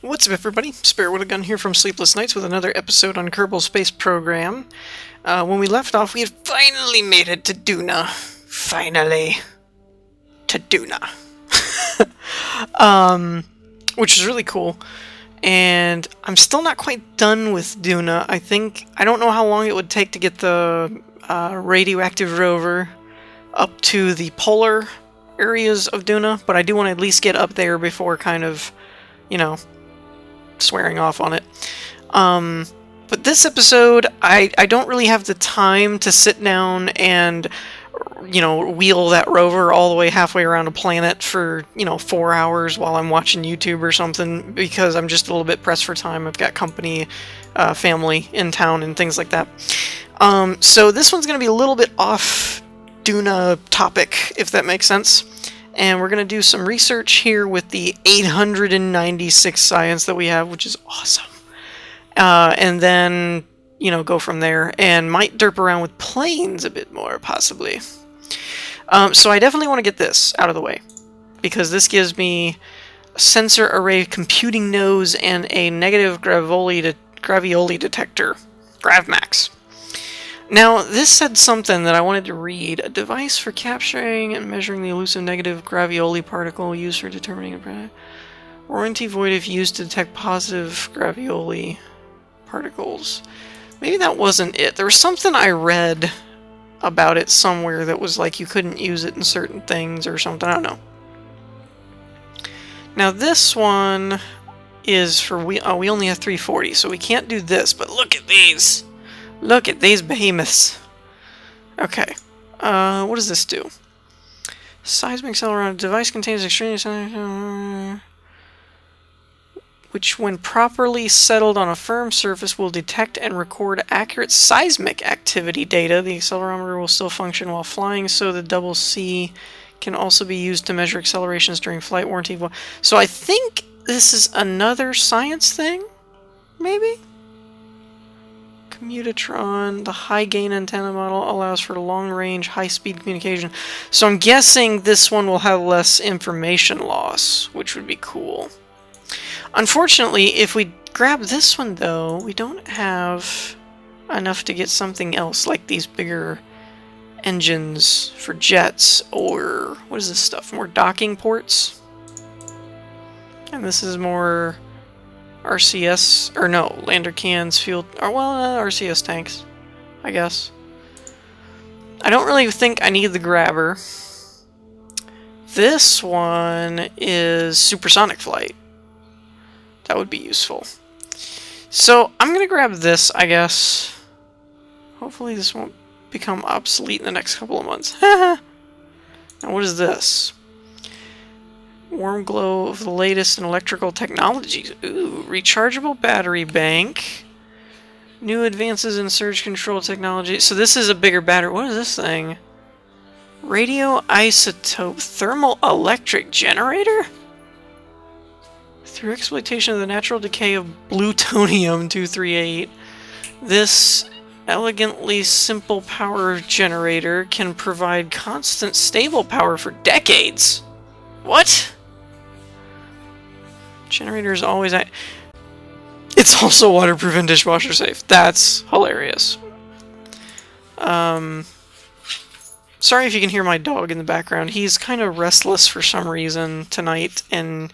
What's up, everybody? Spirit with a Gun here from Sleepless Nights with another episode on Kerbal Space Program. When we left off, we had finally made it to Duna. Finally. To Duna. Which is really cool. And I'm still not quite done with Duna. I don't know how long it would take to get the radioactive rover up to the polar areas of Duna, but I do want to at least get up there before kind of, swearing off on it. But this episode, I don't really have the time to sit down and, wheel that rover all the way halfway around a planet for, 4 hours while I'm watching YouTube or something, because I'm just a little bit pressed for time. I've got company, family in town and things like that. So this one's going to be a little bit off Duna topic, if that makes sense. And we're going to do some research here with the 896 science that we have, which is awesome. And then, go from there. And might derp around with planes a bit more, possibly. So I definitely want to get this out of the way, because this gives me a sensor array computing nose and a negative gravioli detector, GravMax. Now, this said something that I wanted to read. A device for capturing and measuring the elusive negative gravioli particle used for determining a warranty void if used to detect positive gravioli particles. Maybe that wasn't it. There was something I read about it somewhere that was like you couldn't use it in certain things or something. I don't know. Now, this one is for... we only have 340, so we can't do this, but look at these! Look at these behemoths. Okay. What does this do? Seismic accelerometer device contains extremely which, when properly settled on a firm surface, will detect and record accurate seismic activity data. The accelerometer will still function while flying, so the double C can also be used to measure accelerations during flight warranty. So I think this is another science thing? Maybe? Commutatron, the high-gain antenna model allows for long-range, high-speed communication. So I'm guessing this one will have less information loss, which would be cool. Unfortunately, if we grab this one, though, we don't have enough to get something else, like these bigger engines for jets, or... what is this stuff? More docking ports? And this is more... RCS, or no, lander cans, fuel, or well, RCS tanks, I guess. I don't really think I need the grabber. This one is supersonic flight. That would be useful. So, I'm gonna grab this, I guess. Hopefully this won't become obsolete in the next couple of months. Now, what is this? Warm glow of the latest in electrical technologies. Ooh, rechargeable battery bank. New advances in surge control technology. So this is a bigger battery. What is this thing? Radioisotope thermal electric generator? Through exploitation of the natural decay of plutonium-238, this elegantly simple power generator can provide constant stable power for decades. What? Generator is always... It's also waterproof and dishwasher safe. That's hilarious. Sorry if you can hear my dog in the background. He's kind of restless for some reason tonight and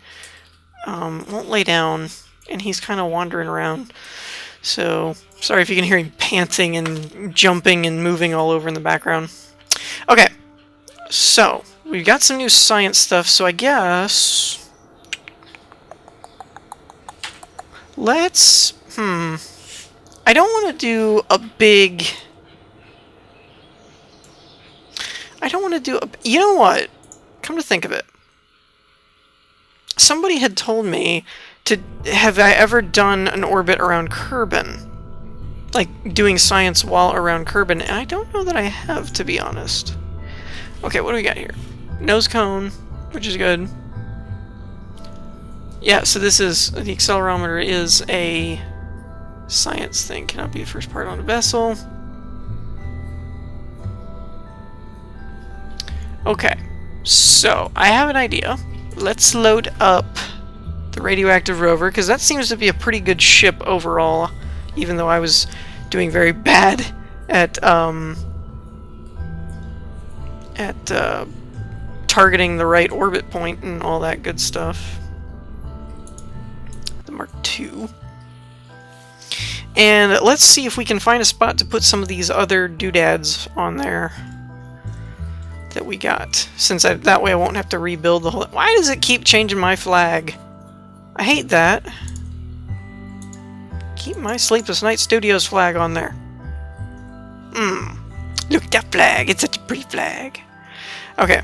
won't lay down, and he's kind of wandering around. So, sorry if you can hear him panting and jumping and moving all over in the background. Okay, so we've got some new science stuff, so I guess... let's... I don't want to do a big... I don't want to do a... You know what? Come to think of it. Somebody had told me to... Have I ever done an orbit around Kerbin? Like, doing science while around Kerbin. And I don't know that I have, to be honest. Okay, what do we got here? Nose cone, which is good. Yeah, so this is... the accelerometer is a science thing. Cannot be the first part on a vessel. Okay, so I have an idea. Let's load up the radioactive rover, because that seems to be a pretty good ship overall, even though I was doing very bad at targeting the right orbit point and all that good stuff. The Mark II. And let's see if we can find a spot to put some of these other doodads on there that we got. Since that way I won't have to rebuild the whole... Why does it keep changing my flag? I hate that. Keep my Sleepless Night Studios flag on there. Look at that flag. It's such a pretty flag. Okay.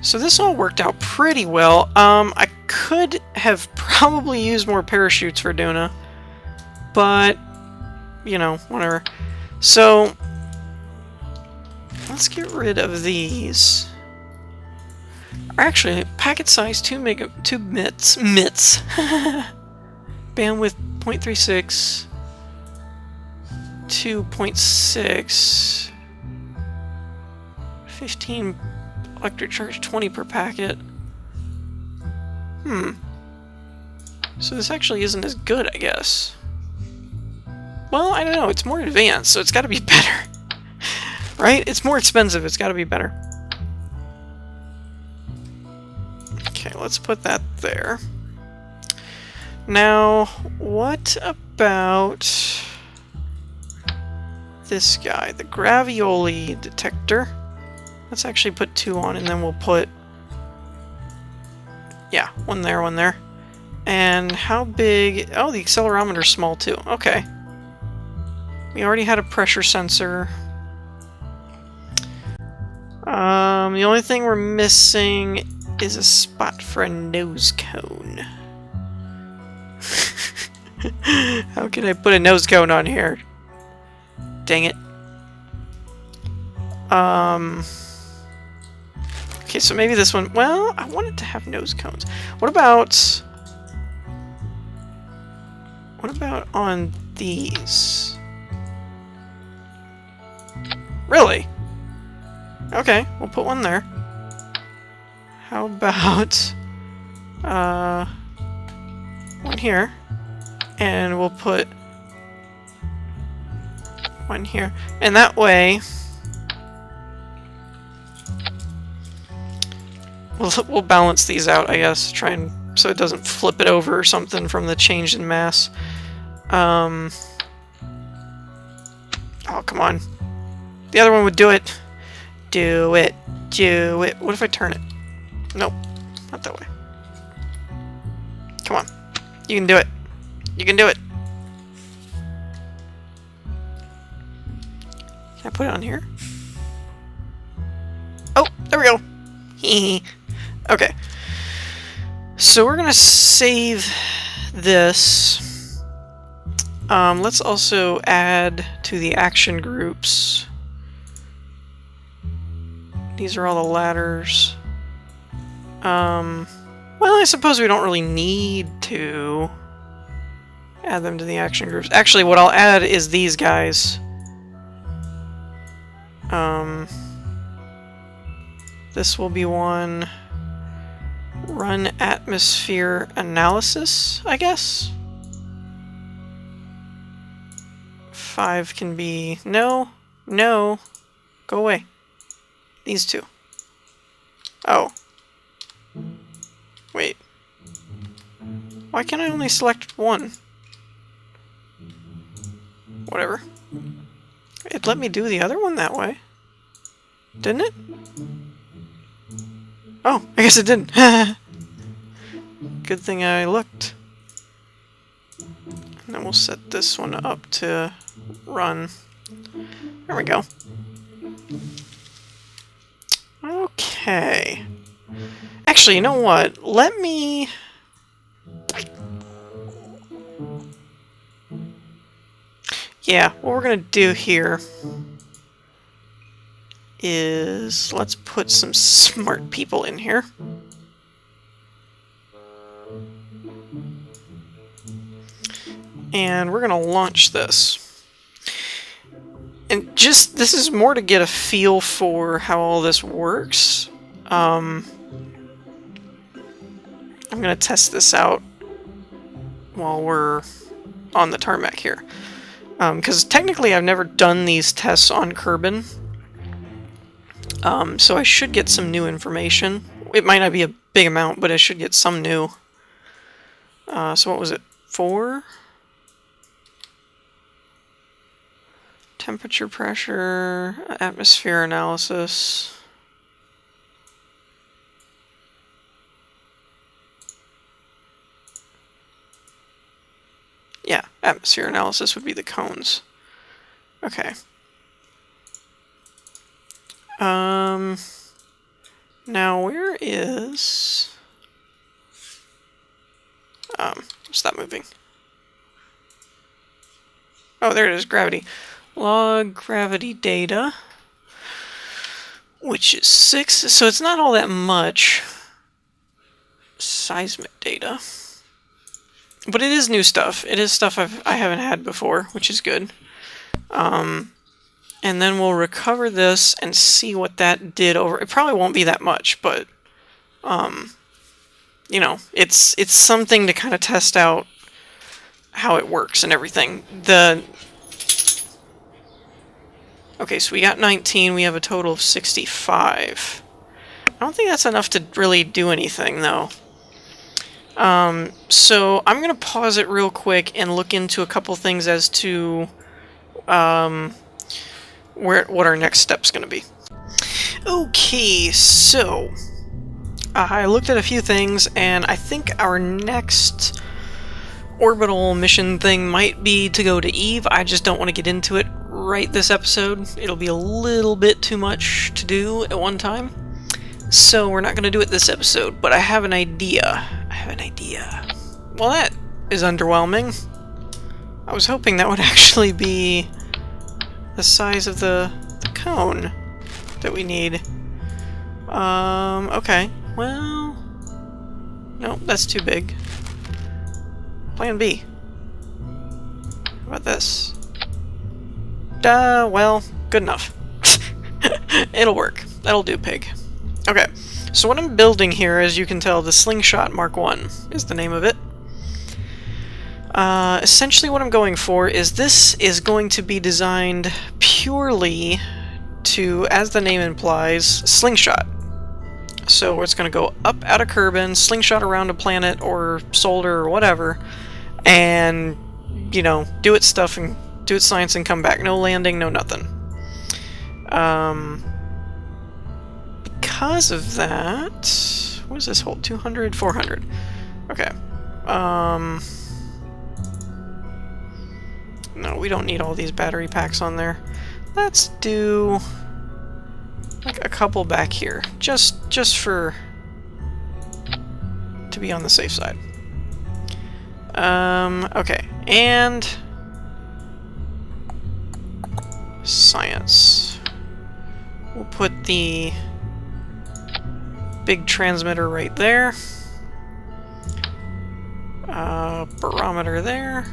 So this all worked out pretty well. I could have probably used more parachutes for Duna, but, you know, whatever. So, let's get rid of these. Actually, packet size 2 MITs. Bandwidth 0.36. 2.6. 15 electric charge, 20 per packet. So this actually isn't as good, I guess. Well, I don't know. It's more advanced, so it's got to be better. Right? It's more expensive. It's got to be better. Okay, let's put that there. Now, what about this guy? The gravioli detector. Let's actually put 2 on, and then we'll put... Yeah, one there, one there. And how big... Oh, the accelerometer's small, too. Okay. We already had a pressure sensor. The only thing we're missing is a spot for a nose cone. How can I put a nose cone on here? Dang it. Okay, so maybe this one... Well, I want it to have nose cones. What about on these? Really? Okay, we'll put one there. How about one here? And we'll put one here. And that way we'll balance these out, I guess. Try and so it doesn't flip it over or something from the change in mass. Oh, come on. The other one would do it. Do it. Do it. What if I turn it? Nope. Not that way. Come on. You can do it. You can do it. Can I put it on here? Oh, there we go. Okay. So we're gonna save this. Let's also add to the action groups. These are all the ladders. Well, I suppose we don't really need to add them to the action groups. Actually, what I'll add is these guys. This will be one. Run atmosphere analysis, I guess. 5 can be... No. No. Go away. These 2. Oh. Wait. Why can't I only select one? Whatever. It let me do the other one that way. Didn't it? Oh, I guess it didn't. Good thing I looked. And then we'll set this one up to run. There we go. Okay. Actually, you know what? Let me... Yeah, what we're gonna do here is let's put some smart people in here. And we're gonna launch this. And just, this is more to get a feel for how all this works. I'm going to test this out while we're on the tarmac here. Because technically I've never done these tests on Kerbin. So I should get some new information. It might not be a big amount, but I should get some new. So what was it? 4? Temperature, pressure, atmosphere analysis. Yeah, atmosphere analysis would be the cones. Okay. Now where is... stop moving. Oh, there it is, gravity. Log gravity data, which is 6, so it's not all that much. Seismic data. But it is new stuff. It is stuff I haven't had before, which is good. And then we'll recover this and see what that did over... It probably won't be that much, but... you know, it's something to kind of test out how it works and everything. Okay, so we got 19. We have a total of 65. I don't think that's enough to really do anything, though. So I'm going to pause it real quick and look into a couple things as to what our next step's going to be. Okay, so I looked at a few things, and I think our next orbital mission thing might be to go to Eve. I just don't want to get into it right this episode. It'll be a little bit too much to do at one time. So we're not going to do it this episode, but I have an idea. Well, that is underwhelming. I was hoping that would actually be the size of the cone that we need. Okay. Well... Nope, that's too big. Plan B. How about this? Well, good enough. It'll work. That'll do, pig. Okay, so what I'm building here, as you can tell, the Slingshot Mark 1 is the name of it. Essentially what I'm going for is this is going to be designed purely to, as the name implies, slingshot. So it's going to go up out of Kerbin, slingshot around a planet or soldier or whatever, and, you know, do its stuff and do its science and come back. No landing, no nothing. Because of that... What does this hold? 200? 400. Okay. No, we don't need all these battery packs on there. Let's do... like a couple back here. Just for... to be on the safe side. Okay. And... science. We'll put the big transmitter right there. Barometer there.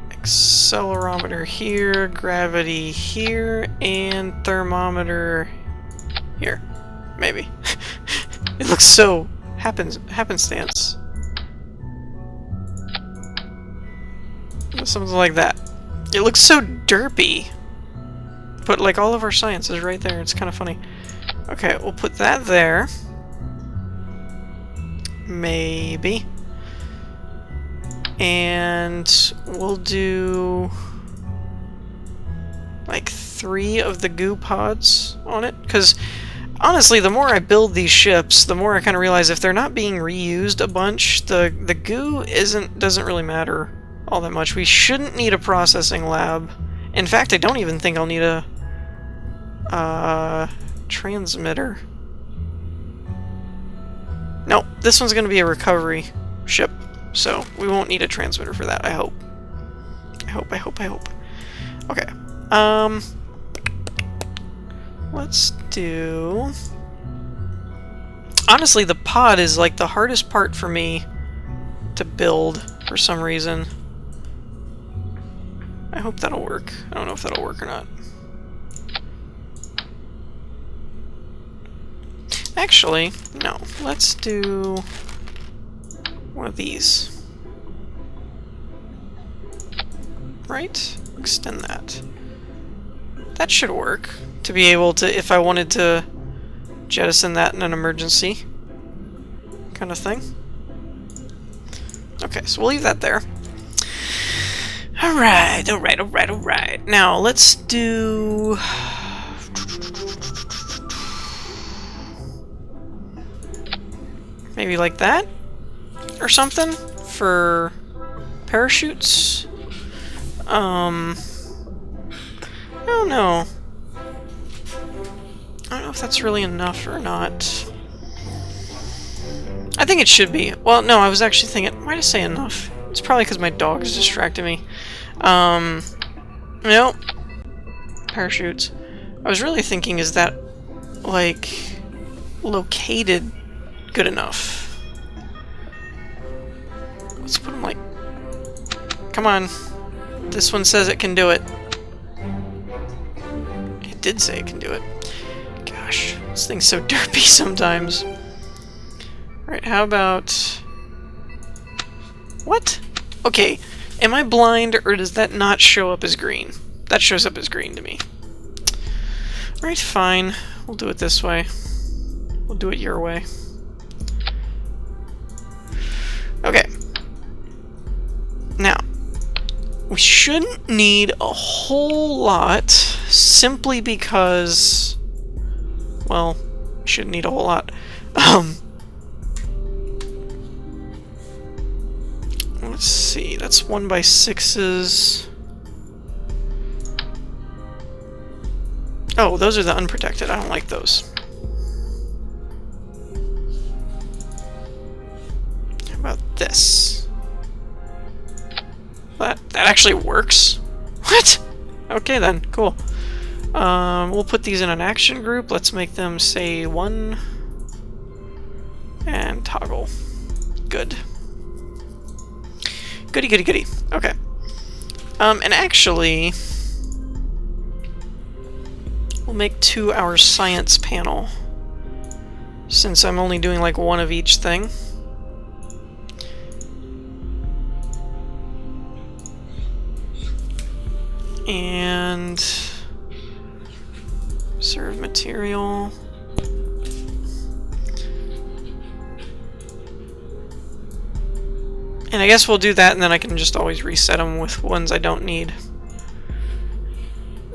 Accelerometer here. Gravity here. And thermometer here. Maybe. It looks so happenstance. Something like that. It looks so derpy. But like all of our science is right there. It's kind of funny. Okay, we'll put that there. Maybe. And we'll do like 3 of the goo pods on it. Because honestly, the more I build these ships, the more I kind of realize if they're not being reused a bunch, the goo doesn't really matter all that much. We shouldn't need a processing lab. In fact, I don't even think I'll need a transmitter. Nope, this one's going to be a recovery ship, so we won't need a transmitter for that, I hope. I hope. Okay, let's do... Honestly, the pod is like the hardest part for me to build for some reason. I hope that'll work. I don't know if that'll work or not. Actually, no. Let's do one of these. Right? Extend that. That should work. To be able to, if I wanted to jettison that in an emergency kind of thing. Okay, so we'll leave that there. Alright, alright, alright, alright. Now, let's do... maybe like that? Or something? For parachutes? I don't know. I don't know if that's really enough or not. I think it should be. Well, no, I was actually thinking, why did I say enough? It's probably because my dog is distracting me. Nope. Parachutes. I was really thinking, is that, like, located good enough? Let's put them, like... come on. This one says it can do it. It did say it can do it. Gosh, this thing's so derpy sometimes. Alright, how about... what? Okay, am I blind, or does that not show up as green? That shows up as green to me. Alright, fine. We'll do it this way. We'll do it your way. Okay. Now, we shouldn't need a whole lot, simply because... well, we shouldn't need a whole lot. Let's see, that's 1x6s. Oh, those are the unprotected. I don't like those. How about this? That actually works? What? Okay then, cool. We'll put these in an action group. Let's make them, say, 1 and toggle. Good. Goody, goody, goody. Okay. And actually, we'll make 2 our science panel, since I'm only doing like 1 of each thing. And serve material. And I guess we'll do that, and then I can just always reset them with ones I don't need.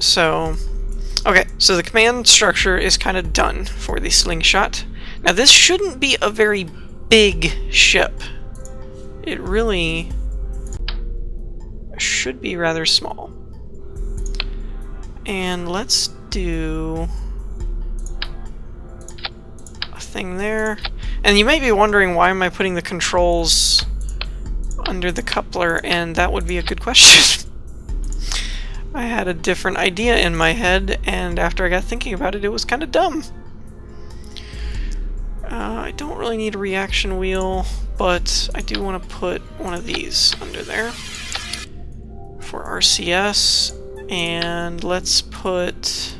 So, okay, so the command structure is kind of done for the slingshot. Now this shouldn't be a very big ship. It really should be rather small. And let's do a thing there. And you may be wondering, why am I putting the controls under the coupler? And that would be a good question. I had a different idea in my head, and after I got thinking about it, it was kind of dumb. I don't really need a reaction wheel, but I do want to put one of these under there for RCS. And let's put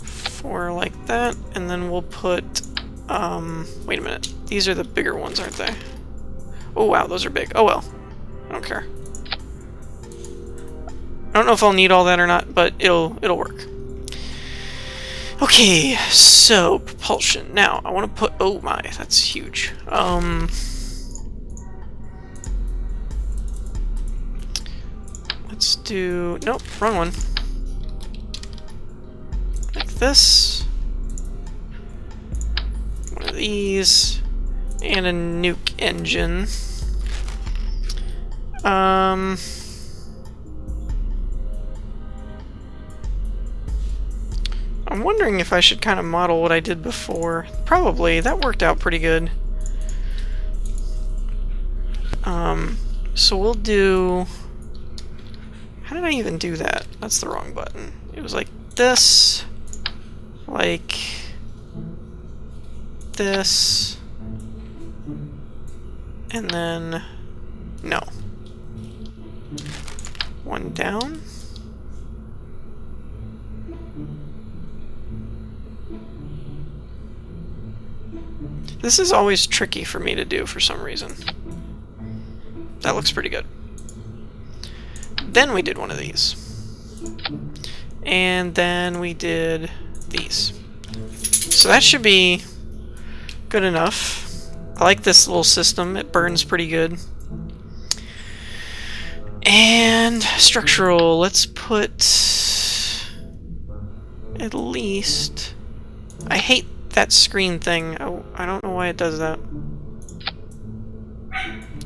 4 like that, and then we'll put, wait a minute, these are the bigger ones, aren't they? Oh wow, those are big. Oh well, I don't care. I don't know if I'll need all that or not, but it'll work. Okay, so propulsion. Now, I want to put, oh my, that's huge. Let's do... nope, wrong one. Like this. One of these. And a nuke engine. I'm wondering if I should kind of model what I did before. Probably. That worked out pretty good. So we'll do... how did I even do that? That's the wrong button. It was like this, like this, and then no. 1 down. This is always tricky for me to do for some reason. That looks pretty good. Then we did one of these. And then we did these. So that should be good enough. I like this little system. It burns pretty good. And structural, let's put at least... I hate that screen thing. I don't know why it does that.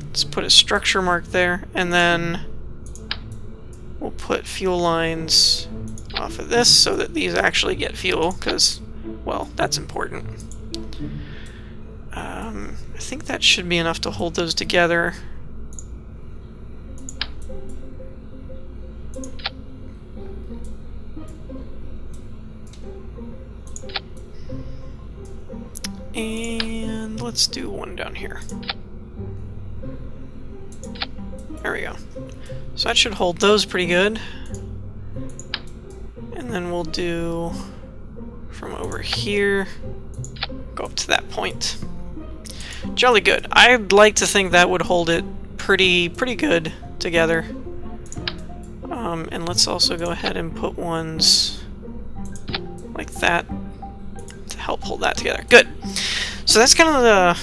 Let's put a structure mark there, and then we'll put fuel lines off of this so that these actually get fuel, because, well, that's important. I think that should be enough to hold those together. And let's do one down here. There we go. So that should hold those pretty good. And then we'll do from over here, go up to that point. Jolly good. I'd like to think that would hold it pretty good together. And let's also go ahead and put ones like that to help hold that together. Good. So that's kind of the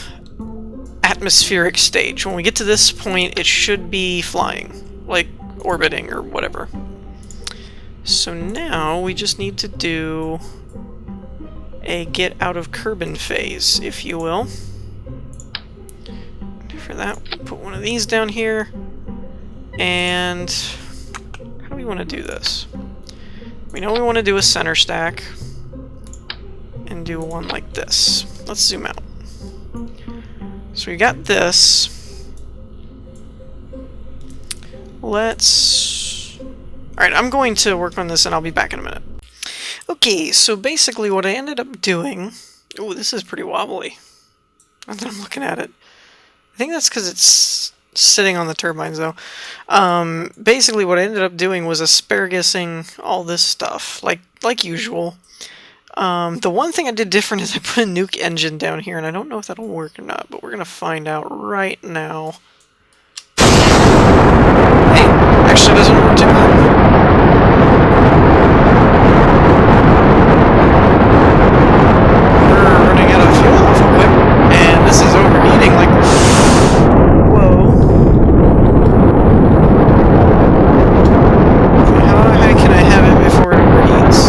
atmospheric stage. When we get to this point, it should be flying, like orbiting or whatever. So now we just need to do a get out of Kerbin phase, if you will. For that, we put one of these down here. And how do we want to do this? We know we want to do a center stack and do one like this. Let's zoom out. So we got this. Let's... Alright, I'm going to work on this and I'll be back in a minute. Okay, so basically what I ended up doing... Oh, this is pretty wobbly. Now that I'm looking at it. I think that's because it's sitting on the turbines, though. Basically what I ended up doing was asparagising all this stuff, like usual. The one thing I did different is I put a nuke engine down here, and I don't know if that'll work or not, but we're going to find out right now. Hey, actually doesn't work too bad. We're running out of fuel awful quick, and this is overheating like... Whoa. How high can I have it before it overheats?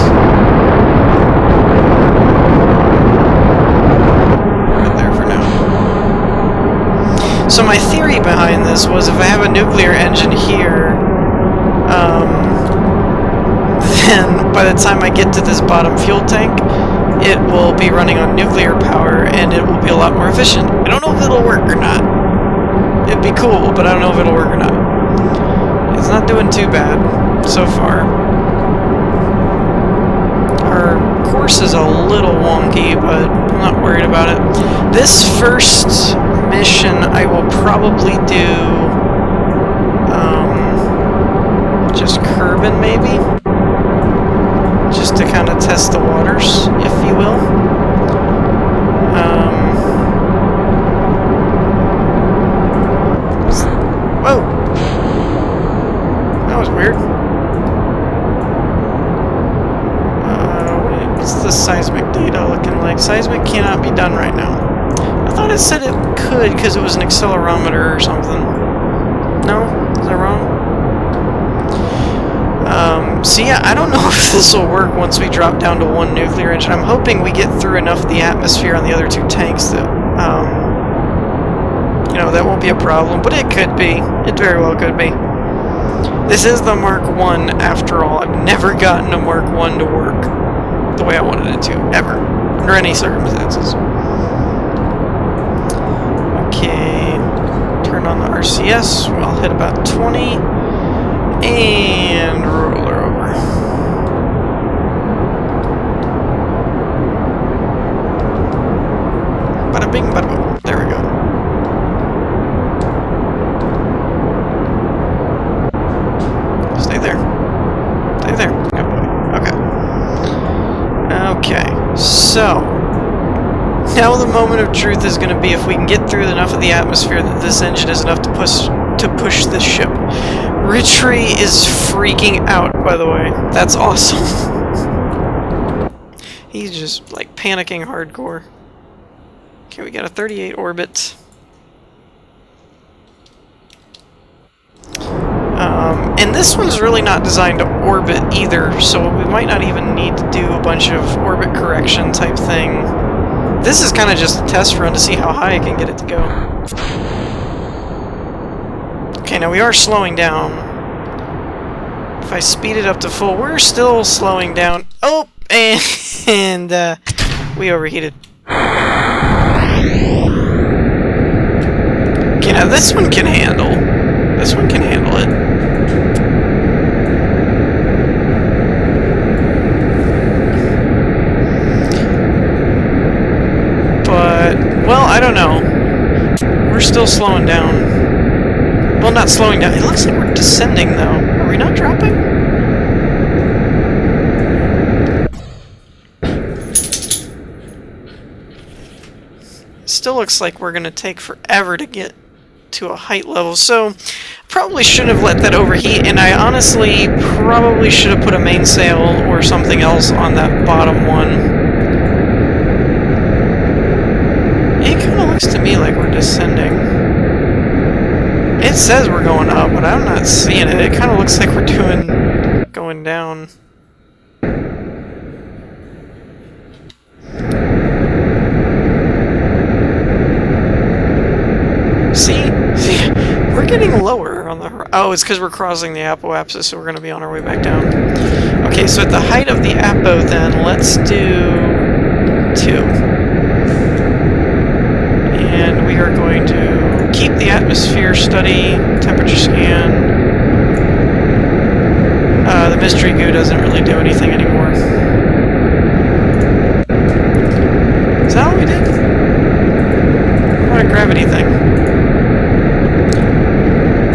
So my theory behind this was if I have a nuclear engine here, then by the time I get to this bottom fuel tank, it will be running on nuclear power and it will be a lot more efficient. I don't know if it'll work or not. It'd be cool, but I don't know if it'll work or not. It's not doing too bad so far. Our course is a little wonky, but I'm not worried about it. This first mission I will probably do just Kerbin maybe, just to kind of test the waters, if you will. Whoa, that was weird. What's the seismic data looking like? Seismic cannot be done right now. I thought it said it could because it was an accelerometer or something. No? Is that wrong? So yeah, I don't know if this will work once we drop down to one nuclear engine. I'm hoping we get through enough of the atmosphere on the other two tanks that, you know, that won't be a problem. But it could be. It very well could be. This is the Mark 1 after all. I've never gotten a Mark 1 to work the way I wanted it to, ever. Under any circumstances. Okay, turn on the RCS, we'll hit about 20, and roll her over. Bada bing, bada boom. There we go. Stay there. Stay there. Good boy. Okay. Okay, so... Now the moment of truth is going to be if we can get through enough of the atmosphere that this engine is enough to push this ship. Rittrey is freaking out, by the way. That's awesome. He's just, like, panicking hardcore. Okay, we got a 38 orbit. And this one's really not designed to orbit either, so we might not even need to do a bunch of orbit correction type thing. This is kind of just a test run to see how high I can get it to go. Okay, now we are slowing down. If I speed it up to full, we're still slowing down. Oh, and we overheated. Okay, now this one can handle. This one can handle it. But, well, I don't know. We're still slowing down. Well, not slowing down. It looks like we're descending, though. Are we not dropping? Still looks like we're going to take forever to get to a height level, so probably shouldn't have let that overheat, and I honestly probably should have put a mainsail or something else on that bottom one. It kind of looks to me like we're descending. It says we're going up, but I'm not seeing it. It kind of looks like we're going down. See, we're getting lower on the... Oh, it's because we're crossing the apoapsis, so we're going to be on our way back down. Okay, so at the height of the apo, then, let's do 2. And we are going to keep the atmosphere study, temperature scan. The mystery goo doesn't really do anything anymore. Is that all we did? What a gravity thing.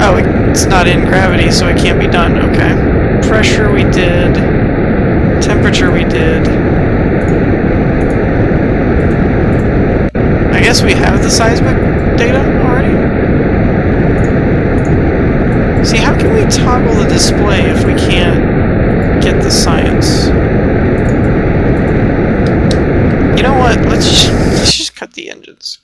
Oh, it's not in gravity, so it can't be done. Okay. Pressure we did. Temperature we did. I guess we have the seismic data already? See, how can we toggle the display if we can't get the science? You know what? Let's just cut the engines.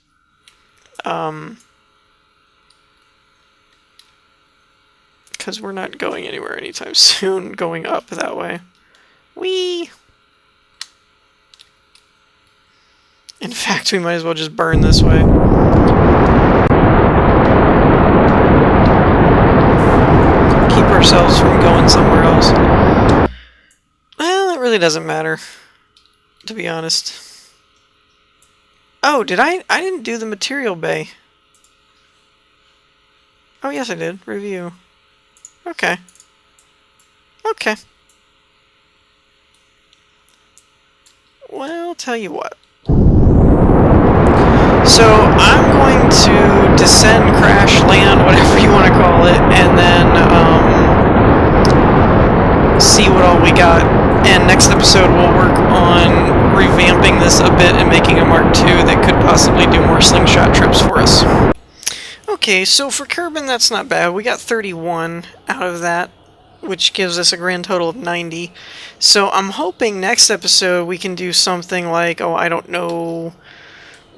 Because we're not going anywhere anytime soon, going up that way. Whee! In fact, we might as well just burn this way. Keep ourselves from going somewhere else. Well, it really doesn't matter, to be honest. Oh, I didn't do the material bay. Oh, yes, I did. Review. Okay. Okay. Well, tell you what. So, I'm going to descend, crash, land, whatever you want to call it, and then, see what all we got. And next episode, we'll work on revamping this a bit and making a Mark II that could possibly do more slingshot trips for us. Okay, so for Kerbin, that's not bad. We got 31 out of that, which gives us a grand total of 90. So I'm hoping next episode we can do something like, oh, I don't know,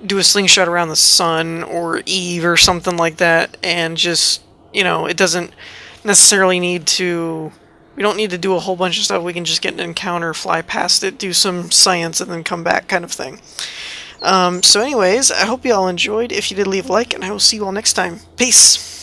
do a slingshot around the sun or Eve or something like that, and just, you know, it doesn't necessarily need to... We don't need to do a whole bunch of stuff. We can just get an encounter, fly past it, do some science, and then come back kind of thing. So anyways, I hope you all enjoyed. If you did, leave a like, and I will see you all next time. Peace!